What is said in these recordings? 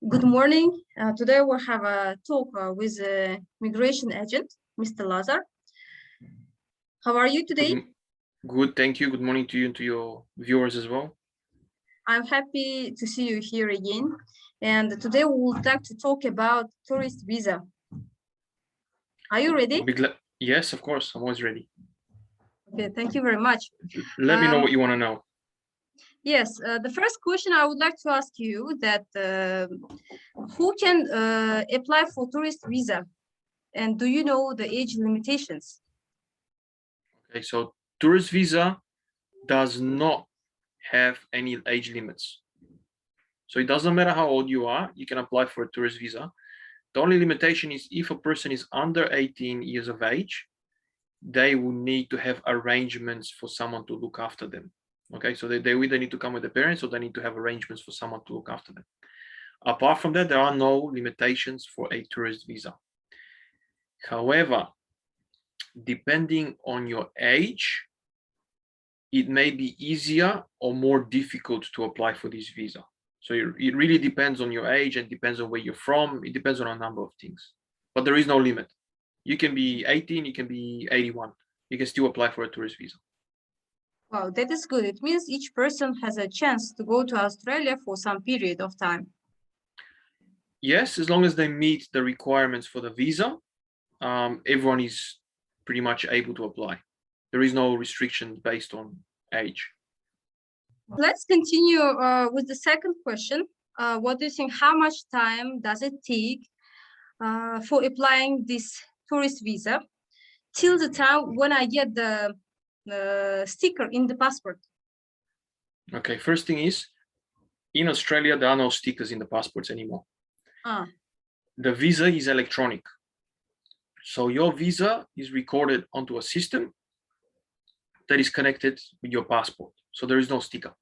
Good morning. Today we'll have a talk with the migration agent, Mr. Lazar. How are you today? Good, thank you. Good morning to you and to your viewers as well. I'm happy to see you here again. And today we would like to talk about tourist visa. Are you ready? Yes, of course. I'm always ready. Okay, thank you very much. Let me know what you want to know. Yes, the first question I would like to ask you that who can apply for tourist visa? And do you know the age limitations? Okay, so tourist visa does not have any age limits. So it doesn't matter how old you are, you can apply for a tourist visa. The only limitation is if a person is under 18 years of age, they will need to have arrangements for someone to look after them. Okay, so they either need to come with the parents or they need to have arrangements for someone to look after them. Apart from that, there are no limitations for a tourist visa. However, depending on your age, it may be easier or more difficult to apply for this visa. So it really depends on your age and depends on where you're from. It depends on a number of things, but there is no limit. You can be 18, you can be 81. You can still apply for a tourist visa. Wow, that is good. It means each person has a chance to go to Australia for some period of time. Yes, as long as they meet the requirements for the visa, everyone is pretty much able to apply. There is no restriction based on age. Let's continue with the second question. What do you think, how much time does it take for applying this tourist visa till the time when I get the sticker in the passport? Okay, first thing is, in Australia, there are no stickers in the passports anymore. The visa is electronic. So your visa is recorded onto a system that is connected with your passport. So there is no sticker.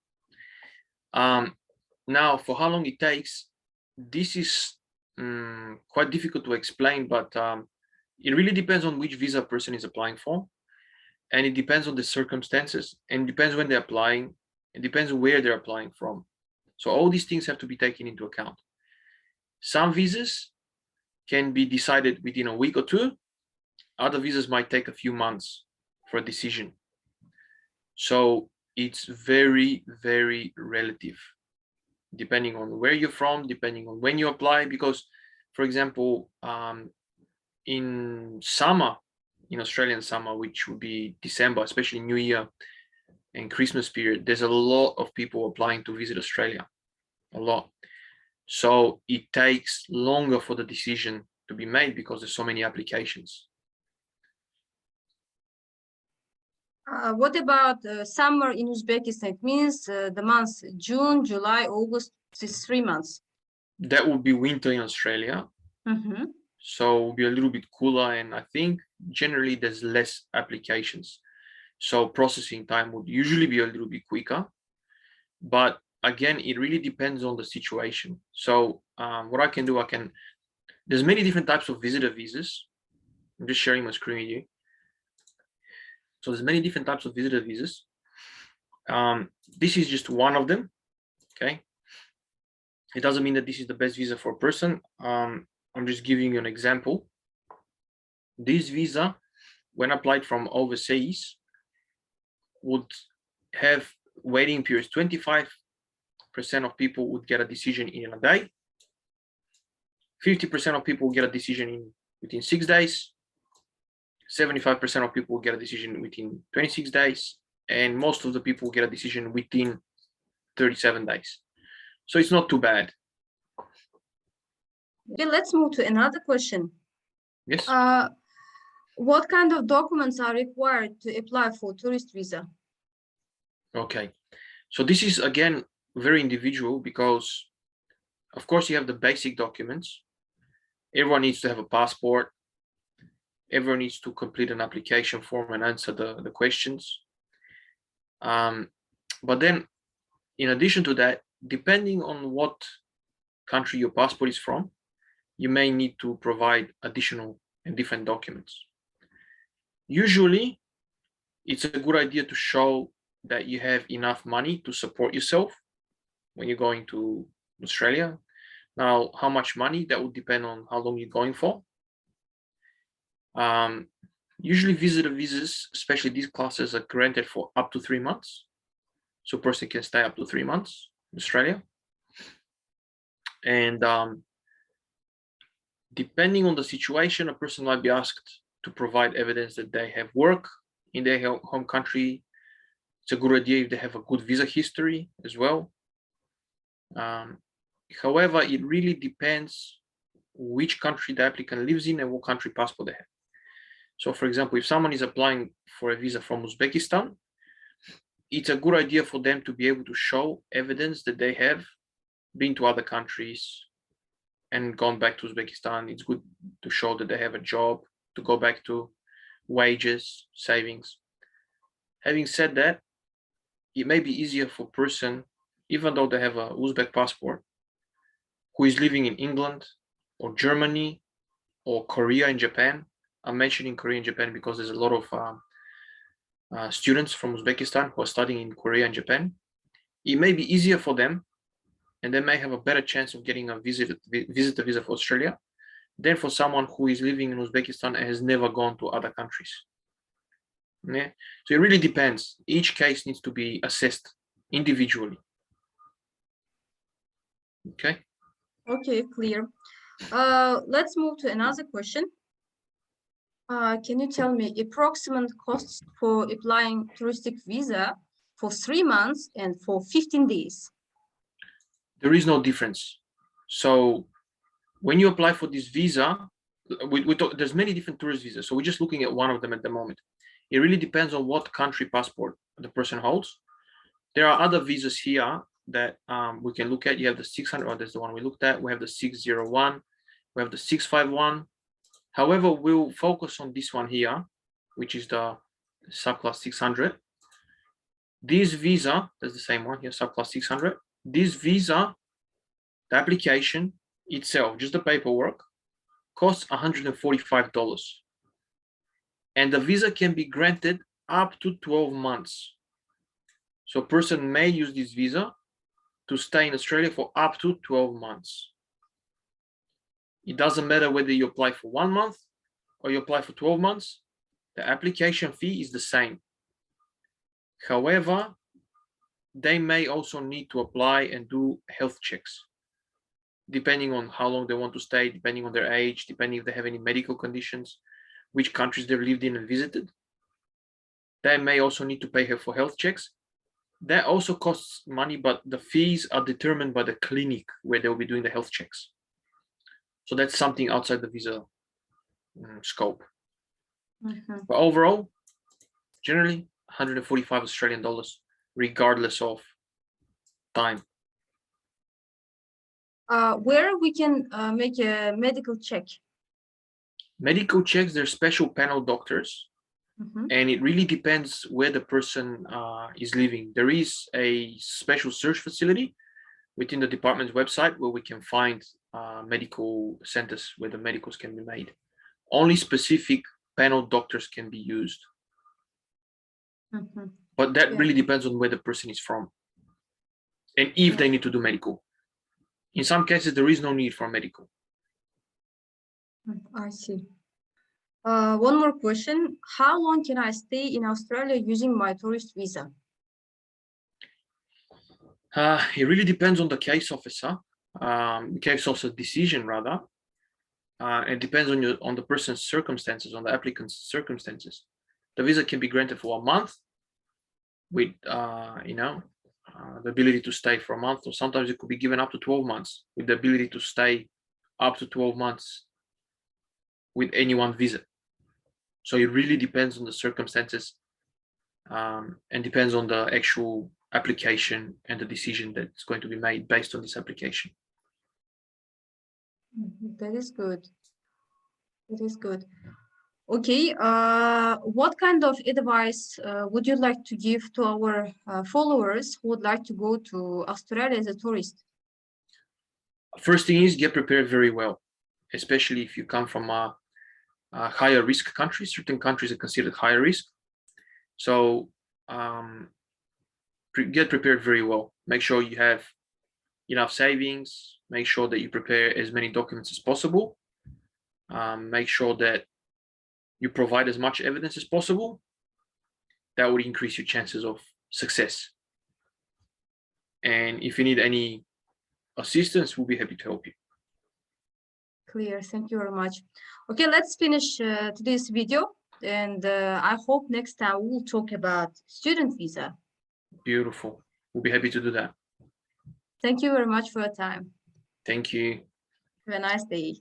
Now, for how long it takes, this is quite difficult to explain, but it really depends on which visa a person is applying for. And it depends on the circumstances, and it depends when they're applying. It depends where they're applying from. So all these things have to be taken into account. Some visas can be decided within a week or two. Other visas might take a few months for a decision. So it's very, very relative, depending on where you're from, depending on when you apply. Because, for example, in summer, in Australian summer, which would be December, especially New Year and Christmas period, there's a lot of people applying to visit Australia, a lot. So it takes longer for the decision to be made because there's so many applications. What about summer in Uzbekistan? It means the months June, July, August, these 3 months. That would be winter in Australia. So it will be a little bit cooler, and I think generally there's less applications. So processing time would usually be a little bit quicker. But again, it really depends on the situation. So what I can do, there's many different types of visitor visas. I'm just sharing my screen with you. So there's many different types of visitor visas. This is just one of them, okay? It doesn't mean that this is the best visa for a person. I'm just giving you an example. This visa, when applied from overseas, would have waiting periods. 25% of people would get a decision in a day. 50% of people will get a decision within 6 days. 75% of people will get a decision within 26 days. And most of the people will get a decision within 37 days. So it's not too bad. Okay, let's move to another question. Yes. What kind of documents are required to apply for tourist visa? Okay, so this is again very individual because, of course, you have the basic documents. Everyone needs to have a passport. Everyone needs to complete an application form and answer the questions. But then, in addition to that, depending on what country your passport is from, you may need to provide additional and different documents. Usually, it's a good idea to show that you have enough money to support yourself when you're going to Australia. Now, how much money, that would depend on how long you're going for. Usually visitor visas, especially these classes, are granted for up to 3 months. So a person can stay up to 3 months in Australia. And depending on the situation, a person might be asked to provide evidence that they have work in their home country. It's a good idea if they have a good visa history as well. However, it really depends which country the applicant lives in and what country passport they have. So for example, if someone is applying for a visa from Uzbekistan, it's a good idea for them to be able to show evidence that they have been to other countries and gone back to Uzbekistan. It's good to show that they have a job, to go back to wages, savings. Having said that, it may be easier for a person, even though they have a Uzbek passport, who is living in England or Germany or Korea and Japan. I'm mentioning Korea and Japan because there's a lot of students from Uzbekistan who are studying in Korea and Japan. It may be easier for them, and they may have a better chance of getting a visitor visa for Australia than for someone who is living in Uzbekistan and has never gone to other countries. Yeah? So it really depends. Each case needs to be assessed individually. Okay. Okay, clear. Let's move to another question. Can you tell me approximate costs for applying touristic visa for 3 months and for 15 days? There is no difference. So when you apply for this visa, there's many different tourist visas. So we're just looking at one of them at the moment. It really depends on what country passport the person holds. There are other visas here that we can look at. You have the 600, oh, that's the one we looked at. We have the 601, we have the 651. However, we'll focus on this one here, which is the subclass 600. This visa, that's the same one here, subclass 600. This visa, the application itself, just the paperwork, costs $145. And the visa can be granted up to 12 months. So a person may use this visa to stay in Australia for up to 12 months. It doesn't matter whether you apply for 1 month or you apply for 12 months, the application fee is the same. However, they may also need to apply and do health checks, depending on how long they want to stay, depending on their age, depending if they have any medical conditions, which countries they've lived in and visited. They may also need to pay for health checks. That also costs money, but the fees are determined by the clinic where they'll be doing the health checks. So that's something outside the visa scope. But overall, generally 145 Australian dollars, regardless of time. Where we can make a medical check? Medical checks, there's special panel doctors, and it really depends where the person is living. There is a special search facility within the department's website where we can find medical centers where the medicals can be made. Only specific panel doctors can be used. But that really depends on where the person is from and if they need to do medical. In some cases, there is no need for medical. I see. One more question. How long can I stay in Australia using my tourist visa? It really depends on the case officer, case officer decision rather. It depends on the person's circumstances, on the applicant's circumstances. The visa can be granted for 1 month with, the ability to stay for a month, or sometimes it could be given up to 12 months with the ability to stay up to 12 months with any one visa. So it really depends on the circumstances and depends on the actual application and the decision that's going to be made based on this application. That is good. That is good. Okay, what kind of advice would you like to give to our followers who would like to go to Australia as a tourist? First thing is get prepared very well, especially if you come from a higher risk country. Certain countries are considered higher risk. So get prepared very well. Make sure you have enough savings, make sure that you prepare as many documents as possible. Make sure that you provide as much evidence as possible. That would increase your chances of success. And if you need any assistance, we'll be happy to help you. Clear. Thank you very much. Okay, let's finish today's video. And I hope next time we'll talk about student visa. Beautiful. We'll be happy to do that. Thank you very much for your time. Thank you. Have a nice day.